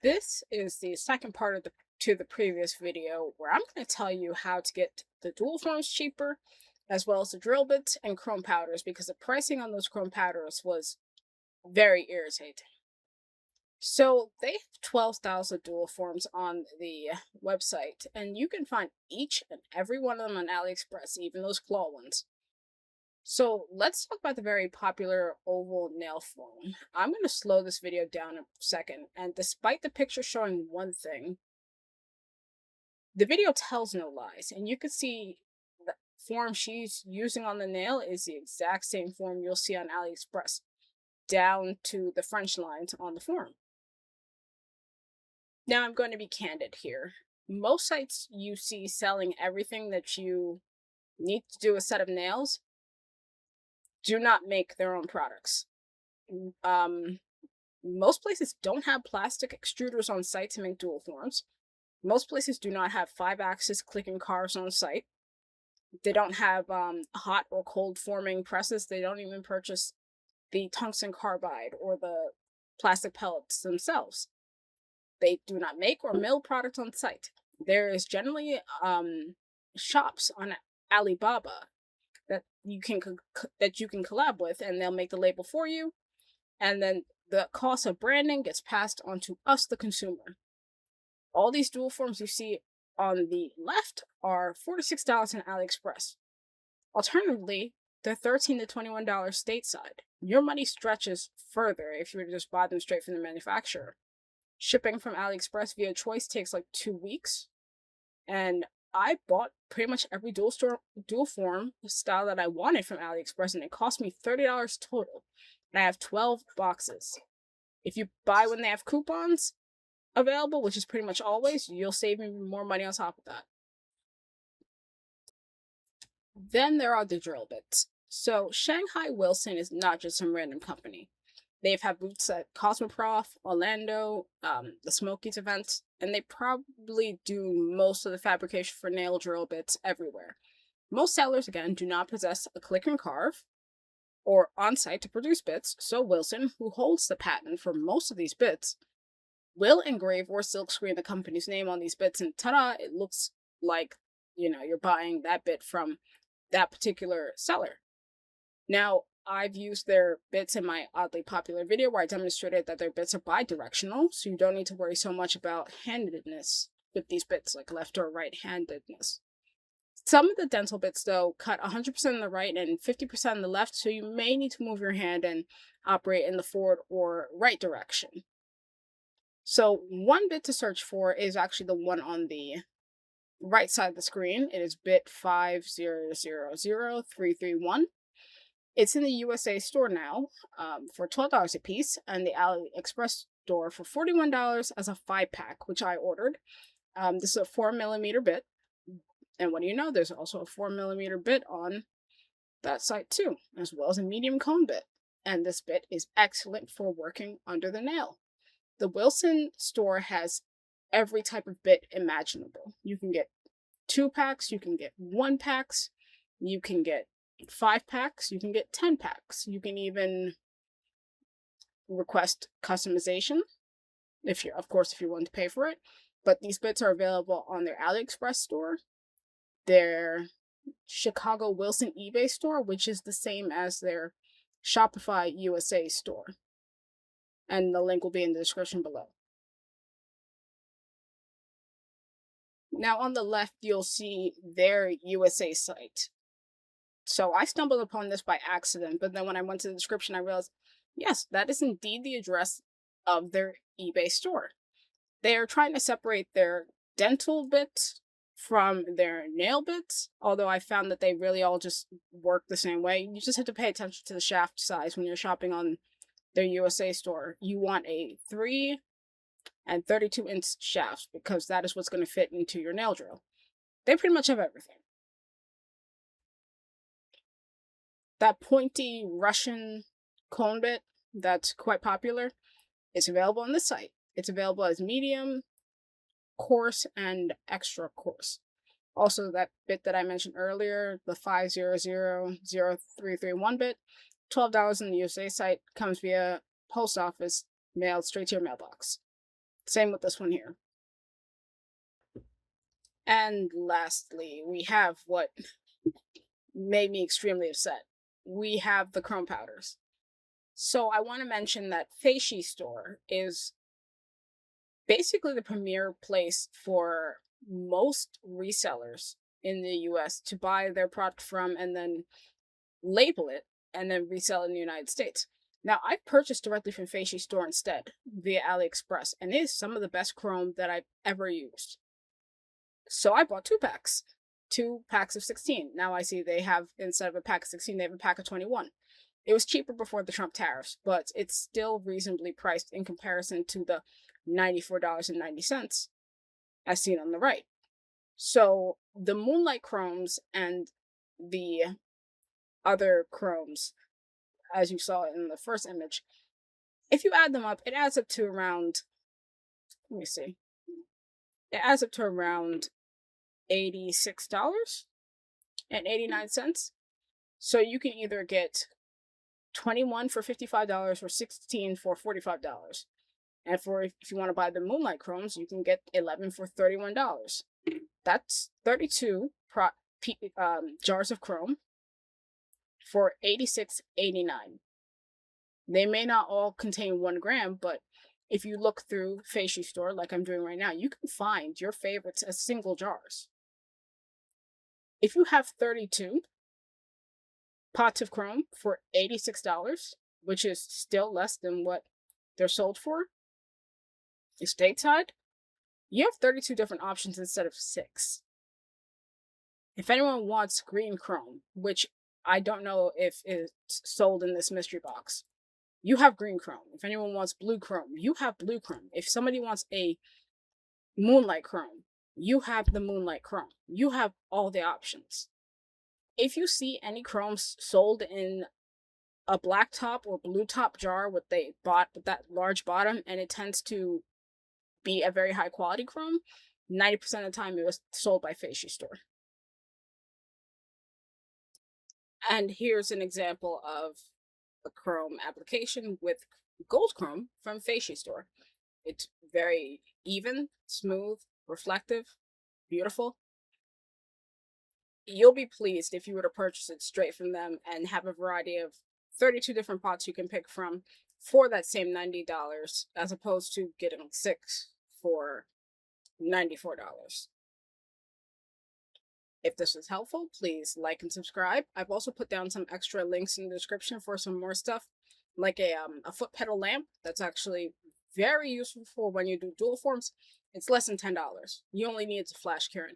This is the second part of the previous video where I'm going to tell you how to get the dual forms cheaper, as well as the drill bits and chrome powders, because the pricing on those chrome powders was very irritating. So they have 12 styles of dual forms on the website, and you can find each and every one of them on AliExpress, even those claw ones. So let's talk about the very popular oval nail form. I'm going to slow this video down a second, and despite the picture showing one thing, the video tells no lies, and you can see the form she's using on the nail is the exact same form you'll see on AliExpress, down to the French lines on the form. Now I'm going to be candid here. Most sites you see selling everything that you need to do a set of nails do not make their own products. Um, Most places don't have plastic extruders on site to make dual forms. Most places do not have 5-axis clicking carves on site. They don't have hot or cold forming presses. They don't even purchase the tungsten carbide or the plastic pellets themselves. They do not make or mill products on site. There is generally shops on Alibaba that you can collab with, and they'll make the label for you, and then the cost of branding gets passed on to us, the consumer. All these dual forms you see on the left are $46 on AliExpress. Alternatively, they're $13 to $21 stateside. Your money stretches further if you were to just buy them straight from the manufacturer. Shipping from AliExpress via choice takes like 2 weeks, and I bought pretty much every dual form style that I wanted from AliExpress, and it cost me $30 total. And I have 12 boxes. If you buy when they have coupons available, which is pretty much always, you'll save even more money on top of that. Then there are the drill bits. So Shanghai Wilson is not just some random company. They've had booths at Cosmoprof, Orlando, the Smokies events, and they probably do most of the fabrication for nail drill bits everywhere. Most sellers, again, do not possess a click and carve or on-site to produce bits, so Wilson, who holds the patent for most of these bits, will engrave or silkscreen the company's name on these bits, and ta-da, it looks like, you're buying that bit from that particular seller. Now, I've used their bits in my oddly popular video where I demonstrated that their bits are bi-directional, so you don't need to worry so much about handedness with these bits, like left or right-handedness. Some of the dental bits, though, cut 100% on the right and 50% on the left, so you may need to move your hand and operate in the forward or right direction. So one bit to search for is actually the one on the right side of the screen. It is bit 5000331. It's in the USA store now for $12 a piece, and the AliExpress store for $41 as a 5-pack, which I ordered. This is a 4mm bit, and what do you know? There's also a 4mm bit on that site too, as well as a medium cone bit. And this bit is excellent for working under the nail. The Wilson store has every type of bit imaginable. You can get 2-packs, you can get 1-packs, you can get 5-packs, you can get 10-packs. You can even request customization if you're willing to pay for it. But these bits are available on their AliExpress store, their Chicago Wilson eBay store, which is the same as their Shopify USA store. And the link will be in the description below. Now on the left, you'll see their USA site. So I stumbled upon this by accident, but then when I went to the description, I realized, yes, that is indeed the address of their eBay store. They are trying to separate their dental bits from their nail bits, although I found that they really all just work the same way. You just have to pay attention to the shaft size when you're shopping on their USA store. You want a 3 and 32-inch shafts because that is what's going to fit into your nail drill. They pretty much have everything. That pointy Russian cone bit that's quite popular is available on this site. It's available as medium, coarse, and extra coarse. Also, that bit that I mentioned earlier, the 5000331 bit, $12 on the USA site, comes via post office, mailed straight to your mailbox. Same with this one here. And lastly, we have what made me extremely upset. We have the chrome powders. So I want to mention that Feishi store is basically the premier place for most resellers in the US to buy their product from and then label it and then resell it in the United States. Now, I've purchased directly from Feishi store instead via AliExpress, and it is some of the best chrome that I've ever used. So I bought 2 packs, 2 packs of 16. Now I see they have, instead of a pack of 16, they have a pack of 21. It was cheaper before the Trump tariffs, but it's still reasonably priced in comparison to the $94.90 as seen on the right. So the Moonlight chromes and the other chromes, as you saw in the first image, if you add them up, it adds up to around, let me see, it adds up to around $86.89. So you can either get 21 for $55 or 16 for $45. And if you want to buy the Moonlight chromes, you can get 11 for $31. That's 32 jars of chrome for $86.89. They may not all contain 1 gram, but if you look through Feishi store, like I'm doing right now, you can find your favorites as single jars. If you have 32 pots of chrome for $86, which is still less than what they're sold for, stateside, you have 32 different options instead of 6. If anyone wants green chrome, which I don't know if it's sold in this mystery box, you have green chrome. If anyone wants blue chrome, you have blue chrome. If somebody wants a Moonlight chrome, you have the Moonlight chrome. You have all the options. If you see any chromes sold in a black top or blue top jar with that large bottom, and it tends to be a very high quality chrome, 90% of the time it was sold by Feishi store. And here's an example of a chrome application with gold chrome from Feishi store. It's very even, smooth, reflective, beautiful. You'll be pleased if you were to purchase it straight from them and have a variety of 32 different pots you can pick from for that same $90, as opposed to getting 6 for $94. If this was helpful, please like and subscribe. I've also put down some extra links in the description for some more stuff, like a foot pedal lamp that's actually very useful for when you do dual forms. It's less than $10. You only need to flash carry.